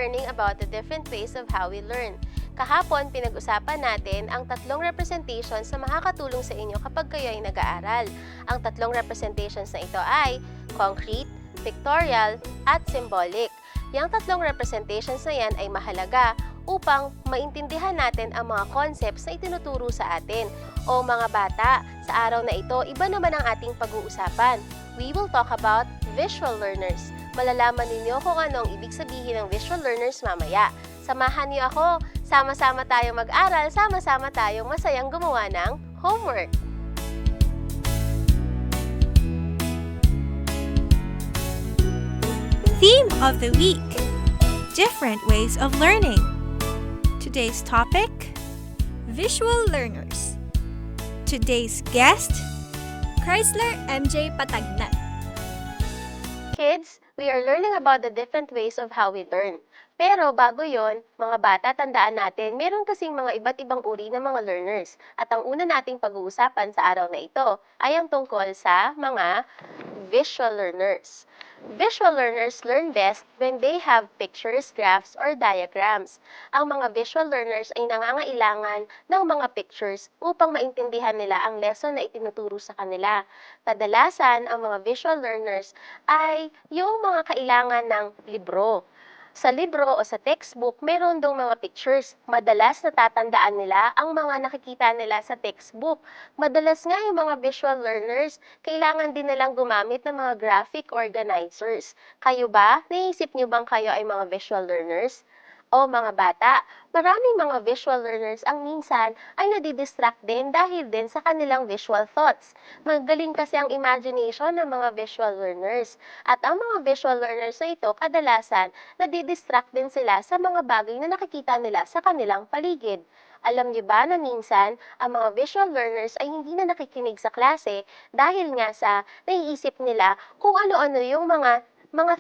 learning about the different ways of how we learn. Kahapon, pinag-usapan natin ang tatlong representations na makakatulong sa inyo kapag kayo ay nag-aaral. Ang tatlong representations na ito ay concrete, pictorial, at symbolic. Yang tatlong representations na yan ay mahalaga upang maintindihan natin ang mga concepts na itinuturo sa atin. O mga bata, sa araw na ito, iba naman ang ating pag-uusapan. We will talk about visual learners. Malalaman ninyo kung ano ang ibig sabihin ng visual learners mamaya. Samahan niyo ako, sama-sama tayong mag-aral, sama-sama tayong masayang gumawa ng homework. Theme of the week: different ways of learning. Today's topic: visual learners. Today's guest: Chrysler MJ Patagnat. Kids, we are learning about the different ways of how we learn. Pero bago yon, mga bata, tandaan natin, meron kasing mga iba't ibang uri ng mga learners. At ang una nating pag-uusapan sa araw na ito ay ang tungkol sa mga visual learners. Visual learners learn best when they have pictures, graphs, or diagrams. Ang mga visual learners ay nangangailangan ng mga pictures upang maintindihan nila ang lesson na itinuturo sa kanila. Kadalasan, ang mga visual learners ay yung mga kailangan ng libro. Sa libro o sa textbook, meron dong mga pictures. Madalas natatandaan nila ang mga nakikita nila sa textbook. Madalas nga yung mga visual learners, kailangan din nilang gumamit ng mga graphic organizers. Kayo ba? Naisip niyo bang kayo ay mga visual learners? O mga bata, maraming mga visual learners ang minsan ay nadidistract din dahil din sa kanilang visual thoughts. Magaling kasi ang imagination ng mga visual learners. At ang mga visual learners na ito, kadalasan, nadidistract din sila sa mga bagay na nakikita nila sa kanilang paligid. Alam niyo ba na minsan, ang mga visual learners ay hindi na nakikinig sa klase dahil nga sa naiisip nila kung ano-ano yung mga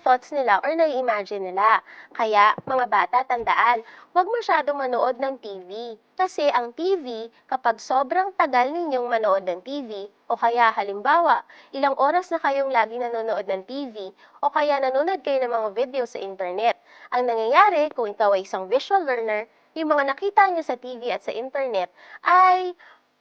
thoughts nila or nai-imagine nila. Kaya, mga bata, tandaan, huwag masyadong manood ng TV. Kasi ang TV, kapag sobrang tagal ninyong manood ng TV, o kaya halimbawa, ilang oras na kayong lagi nanonood ng TV, o kaya nanonood kayo ng mga video sa internet, ang nangyayari kung ikaw ay isang visual learner, yung mga nakita nyo sa TV at sa internet ay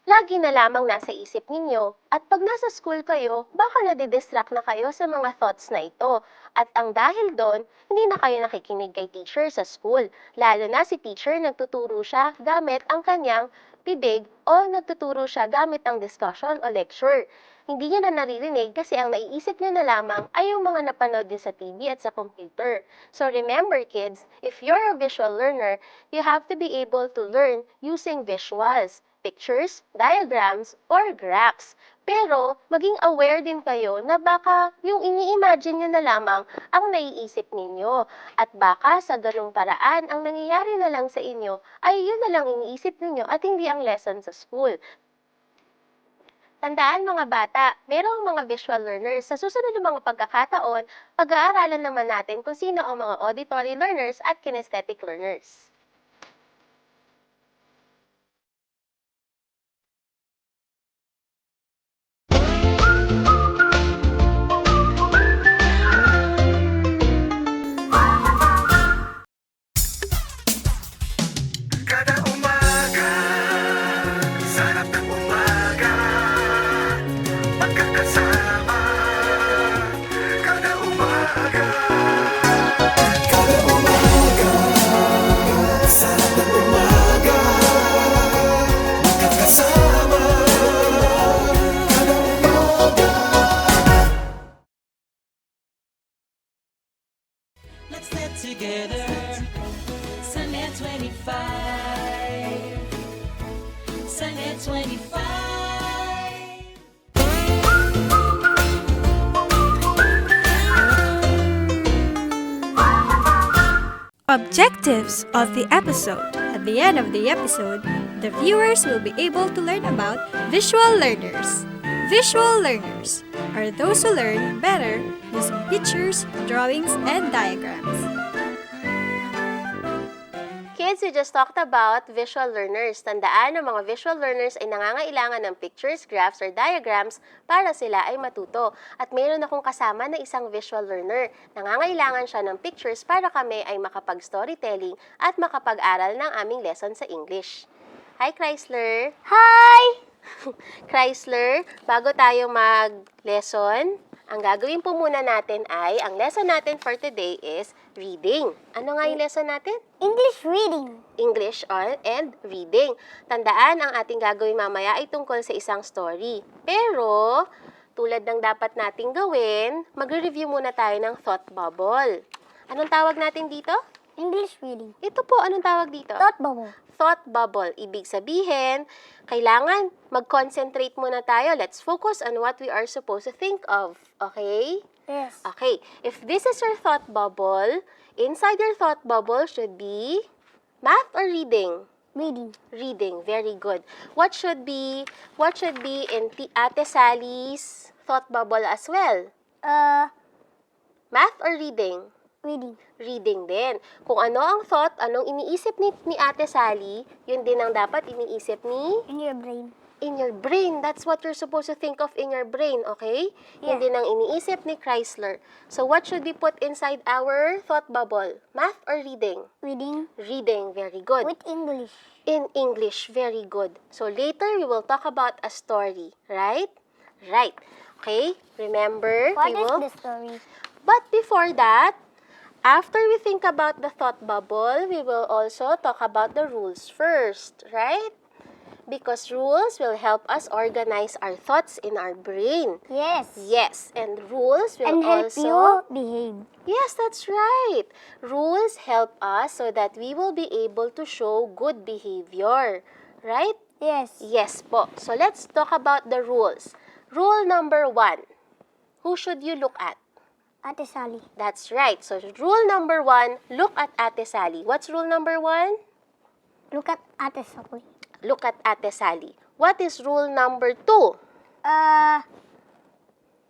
lagi na lamang nasa isip ninyo. At pag nasa school kayo, baka nadidistract na kayo sa mga thoughts na ito. At ang dahil doon, hindi na kayo nakikinig kay teacher sa school. Lalo na si teacher, nagtuturo siya gamit ang kanyang bibig o nagtuturo siya gamit ang discussion o lecture. Hindi niya na naririnig kasi ang naiisip niya na lamang ay yung mga napanood niya sa TV at sa computer. So remember kids, if you're a visual learner, you have to be able to learn using visuals, pictures, diagrams, or graphs. Pero, maging aware din kayo na baka yung ini-imagine nyo na lamang ang naiisip ninyo. At baka sa ganung paraan, ang nangyayari na lang sa inyo ay yun na lang iniisip ninyo at hindi ang lesson sa school. Tandaan mga bata, merong mga visual learners. Sa susunod ng mga pagkakataon, pag-aaralan naman natin kung sino ang mga auditory learners at kinesthetic learners. Let's get together, Sunday 25, Sunday 25. Objectives of the episode. At the end of the episode, the viewers will be able to learn about visual learners. Visual learners are those who learn better using pictures, drawings, and diagrams. Kids, we just talked about visual learners. Tandaan na mga visual learners ay nangangailangan ng pictures, graphs, or diagrams para sila ay matuto. At mayroon akong kasama na isang visual learner. Nangangailangan siya ng pictures para kami ay makapag-storytelling at makapag-aral ng aming lesson sa English. Hi, Chrysler! Hi! Chrysler, bago tayo mag-lesson, ang gagawin po muna natin ay, ang lesson natin for today is reading. Ano nga yung lesson natin? English reading. English and reading. Tandaan, ang ating gagawin mamaya ay tungkol sa isang story. Pero, tulad ng dapat nating gawin, magre-review muna tayo ng thought bubble. Anong tawag natin dito? English reading. Ito po, anong tawag dito? Thought bubble. Thought bubble. Ibig sabihin, kailangan mag-concentrate muna tayo. Let's focus on what we are supposed to think of. Okay? Yes. Okay. If this is your thought bubble, inside your thought bubble should be math or reading? Reading. Reading. Very good. What should be in Ate Sally's thought bubble as well? Math or reading? Reading. Reading din. Kung ano ang thought, anong iniisip ni Ate Sally, yun din ang dapat iniisip ni In your brain. in your brain. That's what you're supposed to think of in your brain, okay? Yun Yeah. din ang iniisip ni Chrysler. So what should we put inside our thought bubble? Math or reading? Reading. Reading, very good. With English. In English, very good. So later, we will talk about a story, right? Right. Okay? Remember, What we is will... the story? But before that, after we think about the thought bubble, we will also talk about the rules first, right? Because rules will help us organize our thoughts in our brain. Yes. Yes, and rules will And help also... you behave. Yes, that's right. Rules help us so that we will be able to show good behavior, right? Yes. Yes po. So let's talk about the rules. Rule number 1. Who should you look at? Ate Sally. That's right. So, rule number 1, look at Ate Sally. What's rule number 1? Look at Ate Sally. Look at Ate Sally. What is rule number 2?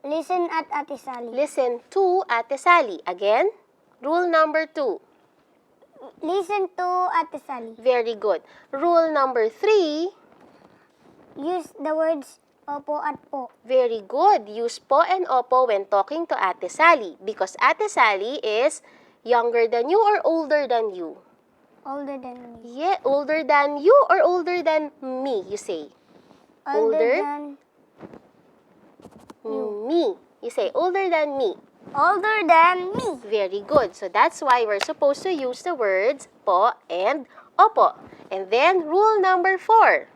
Listen at Ate Sally. Listen to Ate Sally. Again, rule number 2. Listen to Ate Sally. Very good. Rule number 3, Use the words opo at po. very good. Use po and opo when talking to Ate Sally because Ate Sally is younger than you or older than you? Older than me. Yeah, older than you or older than me, you say? Older? than Me. You say older than me. older than me. Very good. So that's why we're supposed to use the words po and opo. And then rule number 4.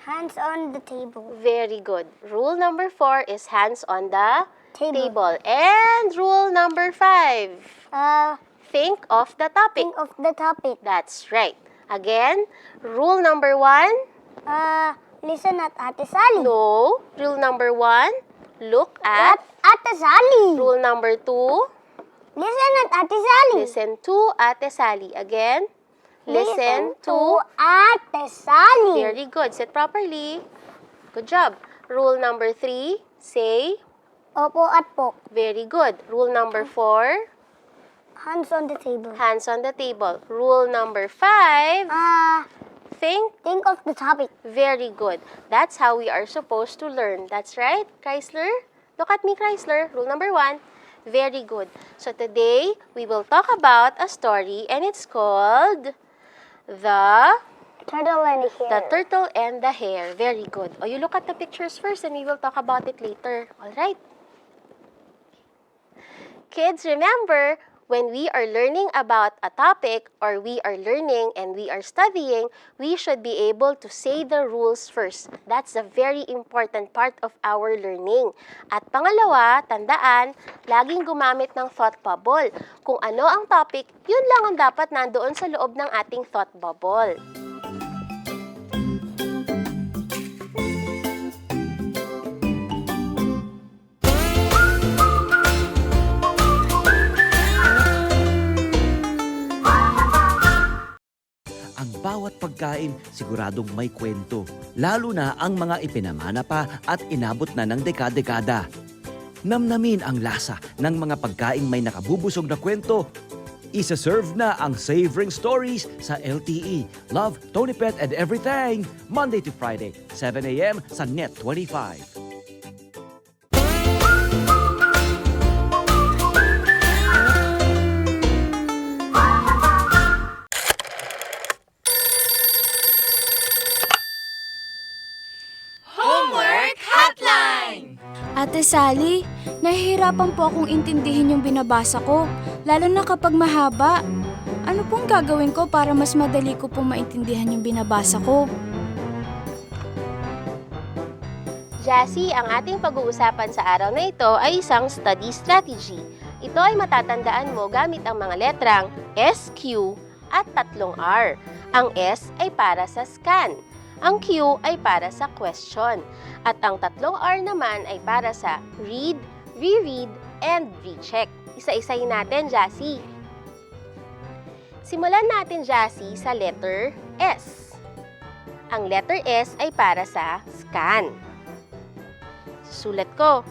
Hands on the table. Very good. Rule number 4 is hands on the Table. table. And rule number 5. Think of the topic. Think of the topic. That's right. Again, rule number 1. Listen at Ate Sally. No. Rule number 1. Look at. Ate Sally. Rule number 2. Listen at Ate Sally. Listen to Ate Sally. Again. Listen to. Ate Sally. Very good. Sit properly. Good job. Rule number 3. Say. Opo at po. Very good. Rule number 4. Hands on the table. Hands on the table. Rule number 5. Think. Think of the topic. Very good. That's how we are supposed to learn. That's right, Chrysler? Look at me, Chrysler. Rule number 1. Very good. So today, we will talk about a story and it's called The Turtle and the hare. Turtle and the Hare. Very good. Oh, you look at the pictures first and we will talk about it later. All right. Kids, remember, when we are learning about a topic or we are learning and we are studying, we should be able to say the rules first. That's a very important part of our learning. At pangalawa, tandaan, laging gumamit ng thought bubble. Kung ano ang topic, yun lang ang dapat nandoon sa loob ng ating thought bubble. Ang bawat pagkain siguradong may kwento, lalo na ang mga ipinamana pa at inabot na ng dekada-dekada. Namnamin ang lasa ng mga pagkaing may nakabubusog na kwento. Isa-serve na ang Savoring Stories sa LTE. Love, Tony Pet and Everything. Monday to Friday, 7 a.m. sa Net 25. Ate Sally, nahihirapan po akong intindihin yung binabasa ko, lalo na kapag mahaba. Ano pong gagawin ko para mas madali ko pong maintindihan yung binabasa ko? Jassy, ang ating pag-uusapan sa araw na ito ay isang study strategy. Ito ay matatandaan mo gamit ang mga letrang S, Q at 3 R. Ang S ay para sa scan. Ang Q ay para sa question. At ang 3 R naman ay para sa read, reread, and recheck. Isa-isayin natin, Jassy. Simulan natin, Jassy, sa letter S. Ang letter S ay para sa scan. Sulat ko.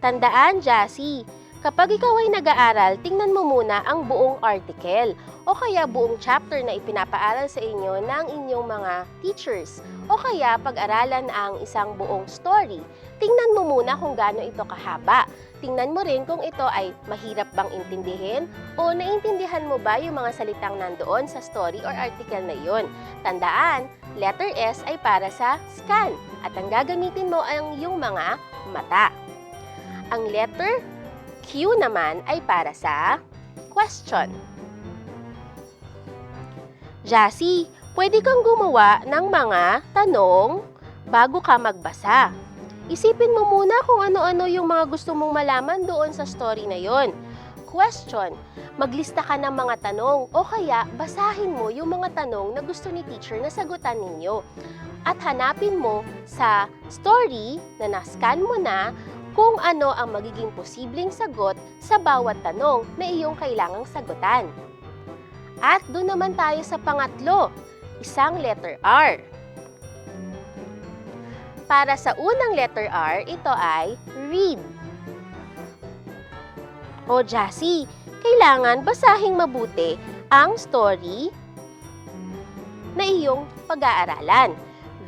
Tandaan, Jassy, kapag ikaw ay nag-aaral, tingnan mo muna ang buong article o kaya buong chapter na ipinapaaral sa inyo ng inyong mga teachers o kaya pag-aralan ang isang buong story. Tingnan mo muna kung gaano ito kahaba. Tingnan mo rin kung ito ay mahirap bang intindihin o naintindihan mo ba yung mga salitang nandoon sa story or article na iyon. Tandaan, letter S ay para sa scan at ang gagamitin mo ay yung mga mata. Ang letter Q naman ay para sa question. Jassy, pwede kang gumawa ng mga tanong bago ka magbasa. Isipin mo muna kung ano-ano yung mga gusto mong malaman doon sa story na yon. Question, maglista ka ng mga tanong o kaya basahin mo yung mga tanong na gusto ni teacher na sagutan ninyo. At hanapin mo sa story na na-scan mo na kung ano ang magiging posibleng sagot sa bawat tanong na iyong kailangang sagutan. At doon naman tayo sa pangatlo, isang letter R. Para sa unang letter R, ito ay read. O Jassy, kailangan basahing mabuti ang story na iyong pag-aaralan.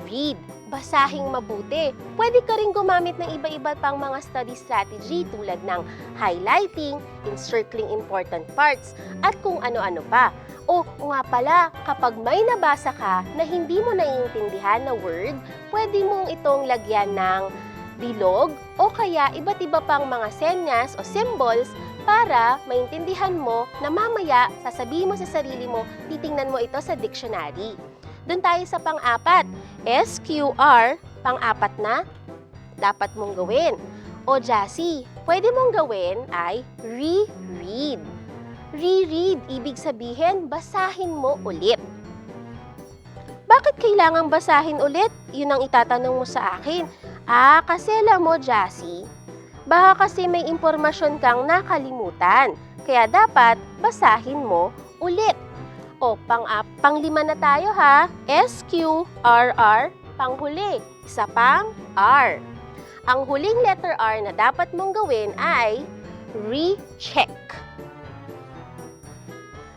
Read, basahing mabuti. Pwede ka rin gumamit ng iba-iba pang mga study strategy tulad ng highlighting, encircling important parts, at kung ano-ano pa. O nga pala, kapag may nabasa ka na hindi mo naiintindihan na word, pwede mong itong lagyan ng bilog o kaya iba't iba pang mga senyas o symbols para maintindihan mo na mamaya sasabihin mo sa sarili mo, titingnan mo ito sa dictionary. Doon tayo sa pang-apat, SQR, pang-apat na dapat mong gawin. O Jassy, pwede mong gawin ay reread. Reread, ibig sabihin, basahin mo ulit. Bakit kailangang basahin ulit? Yun ang itatanong mo sa akin. Kasi alam mo, Jassy, baka kasi may impormasyon kang nakalimutan. Kaya dapat basahin mo ulit. O, pang-lima na tayo ha. SQRR, panghuli. Isa pang R. Ang huling letter R na dapat mong gawin ay recheck.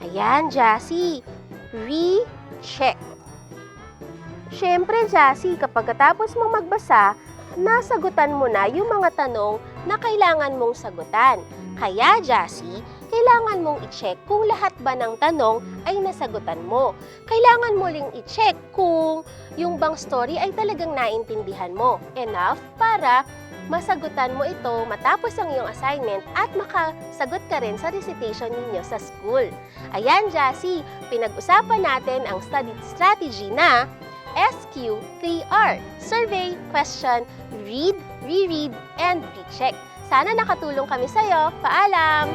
Ayan, Jassy. Recheck. Siyempre, Jassy, kapag katapos mong magbasa, nasagutan mo na yung mga tanong na kailangan mong sagutan. Kaya, Jassy, kailangan mong i-check kung lahat ba ng tanong ay nasagutan mo. Kailangan mo ring i-check kung yung bang story ay talagang naintindihan mo. Enough para masagutan mo ito matapos ang iyong assignment at makasagot ka rin sa recitation ninyo sa school. Ayan, Jassy, pinag-usapan natin ang study strategy na SQ3R. Survey, question, read, reread, and recheck. Sana nakatulong kami sa'yo. Paalam!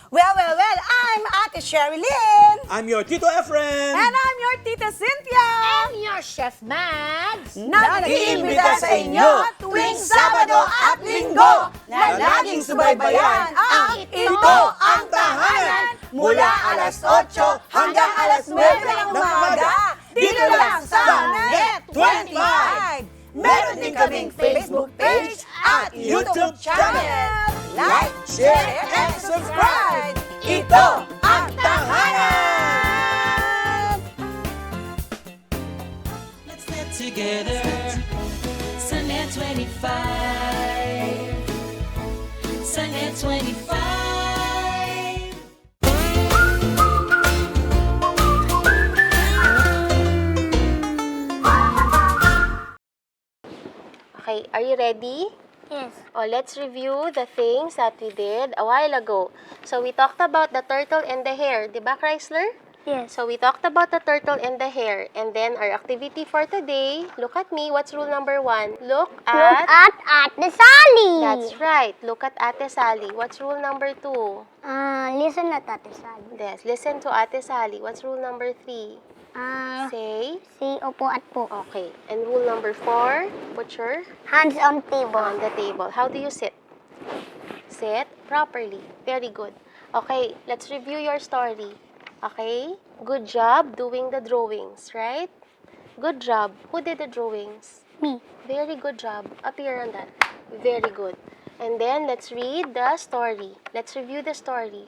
Well, I'm Ate Sherry Lynn. I'm your Tito Efren. And I'm your Tita Cynthia. Your Chef Mads. Na nag-iimbita sa inyo tuwing Sabado Sabado at Linggo na laging subaybayan ang Ito ang Tahanan mula alas 8 hanggang alas 9 ng umaga dito lang sa Net 25. Meron din kaming Facebook page at YouTube channel. Like, share, and subscribe! Ito ang Tahanan! Let's get together. Sunnet 25. Sunnet 25. Okay, are you ready? Yes. Oh, let's review the things that we did a while ago. So, we talked about the turtle and the hare. Diba, Chrysler? Yes. So, we talked about the turtle and the hare. And then, our activity for today, look at me. What's rule number 1? Look Look at the Sally. That's right. Look at Ate Sally. What's rule number 2? Listen at Ate Sally. Yes, listen to Ate Sally. What's rule number 3? Say. Say opo at po. Okay. And rule number 4, put your Hands on table. on the table. How do you sit? Sit properly. Very good. Okay, let's review your story. Okay? Good job doing the drawings, right? Good job. Who did the drawings? Me. Very good job. Appear on that. Very good. And then, let's read the story. Let's review the story.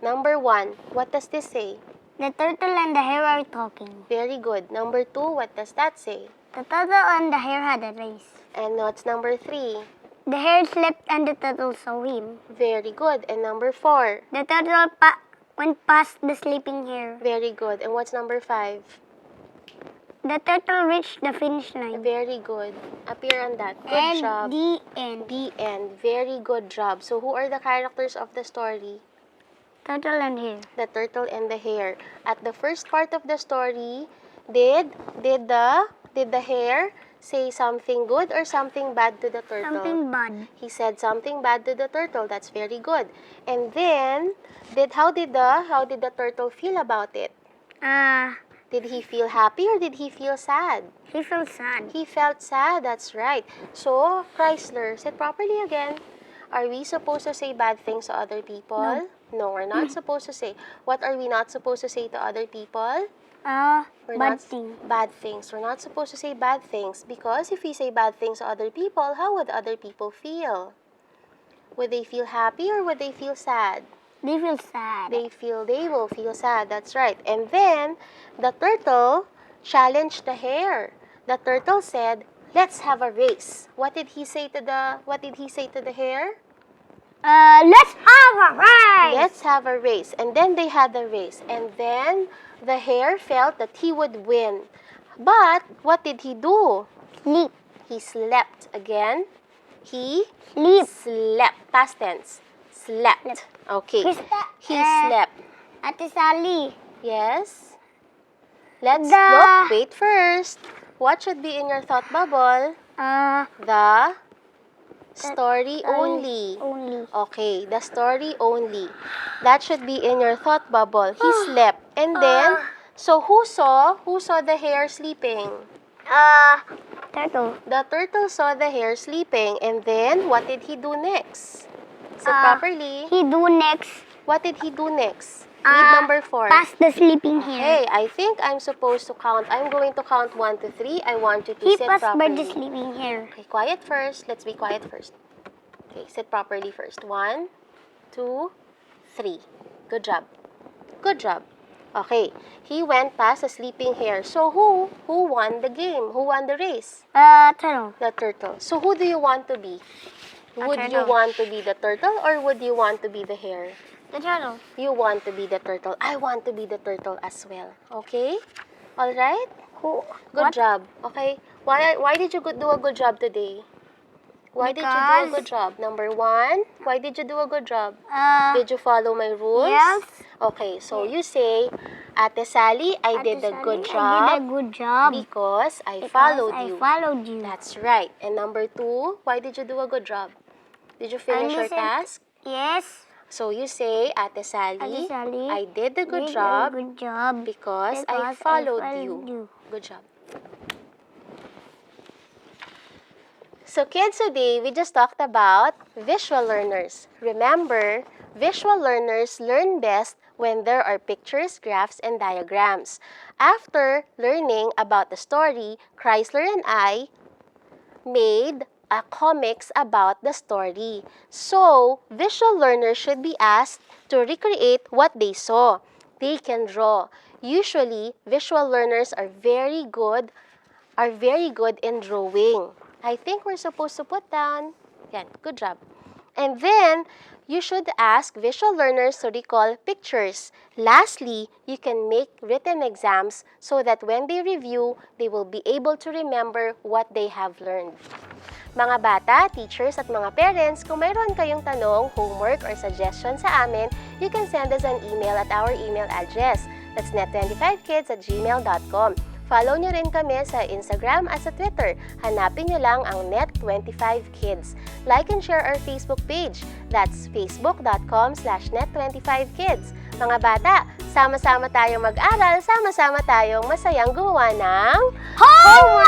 Number 1, what does this say? The turtle and the hare are talking. Very good. Number 2, what does that say? The turtle and the hare had a race. And what's number 3? The hare slept and the turtle saw him. Very good. And number 4? The turtle went past the sleeping hare. Very good. And what's number 5? The turtle reached the finish line. Very good. Appear on that. Good And job. the end. The end. Very good job. So, who are the characters of the story? Turtle and hare. The turtle and the hare. At the first part of the story, did the hare say something good or something bad to the turtle? Something bad. He said something bad to the turtle. That's very good. And then, how did the turtle feel about it? Did he feel happy or did he feel sad? He felt sad. He felt sad. That's right. So, Chrysler, sit properly again. Are we supposed to say bad things to other people? No, we're not supposed to say. What are we not supposed to say to other people? We're Bad not- thing. Bad things. We're not supposed to say bad things because if we say bad things to other people, how would other people feel? Would they feel happy or would they feel sad? They feel sad. They will feel sad. That's right. And then the turtle challenged the hare. The turtle said, "Let's have a race." What did he say to the hare? Let's have a race. Let's have a race. And then they had the race. And then the hare felt that he would win. But what did he do? Sleep. He slept again. He Sleep. slept. Past tense. Slept. Okay. Krista, He slept. Ate Sally. Yes? Let's The- look. Wait first. What should be in your thought bubble? The story only. Only. Okay, the story only. That should be in your thought bubble. He slept. And then, so who saw the hare sleeping? Turtle. The turtle saw the hare sleeping. And then, what did he do next? Sit properly. He do next. What did he do next? Read number 4. Past the sleeping hare. Hey, I think I'm supposed to count. I'm going to count 1 to 3. I want you to He sit passed by properly. the sleeping hare. Okay, quiet first. Let's be quiet first. Okay, sit properly first. 1, 2, 3. Good job. Good job. Okay, he went past the sleeping hare. So who won the game? Who won the race? Turtle. The turtle. So who do you want to be? Would you turtle. want to be the turtle or would you want to be the hare? The turtle. You want to be the turtle. I want to be the turtle as well. Okay? All right? Who? Good job. Okay. Why did you do a good job today? Why did you do a Because- good job? Number 1, why did you do a good job? Uh, Did you follow my rules? yes. Okay, so you say, Ate Sally, I did a good I job did a good job. because I because followed I you. followed you. That's right. And number 2, why did you do a good job? Did you finish your listened- task? Yes. So you say, Ate Sally, Ate Sally, I did a good did job a good job because I followed you. Good job. So kids, today we just talked about visual learners. Remember, visual learners learn best when there are pictures, graphs, and diagrams. After learning about the story, Chrysler and I made a comics about the story. So, visual learners should be asked to recreate what they saw. They can draw. Usually, visual learners are very good in drawing. I think we're supposed to put down. Yan, good job. And then, you should ask visual learners to recall pictures. Lastly, you can make written exams so that when they review, they will be able to remember what they have learned. Mga bata, teachers at mga parents, kung mayroon kayong tanong, homework, or suggestion sa amin, you can send us an email at our email address. That's net25kids@gmail.com. Follow nyo rin kami sa Instagram at sa Twitter. Hanapin nyo lang ang Net25Kids. Like and share our Facebook page. That's facebook.com/net25kids. Mga bata, sama-sama tayong mag-aral, sama-sama tayong masayang gumawa ng homework!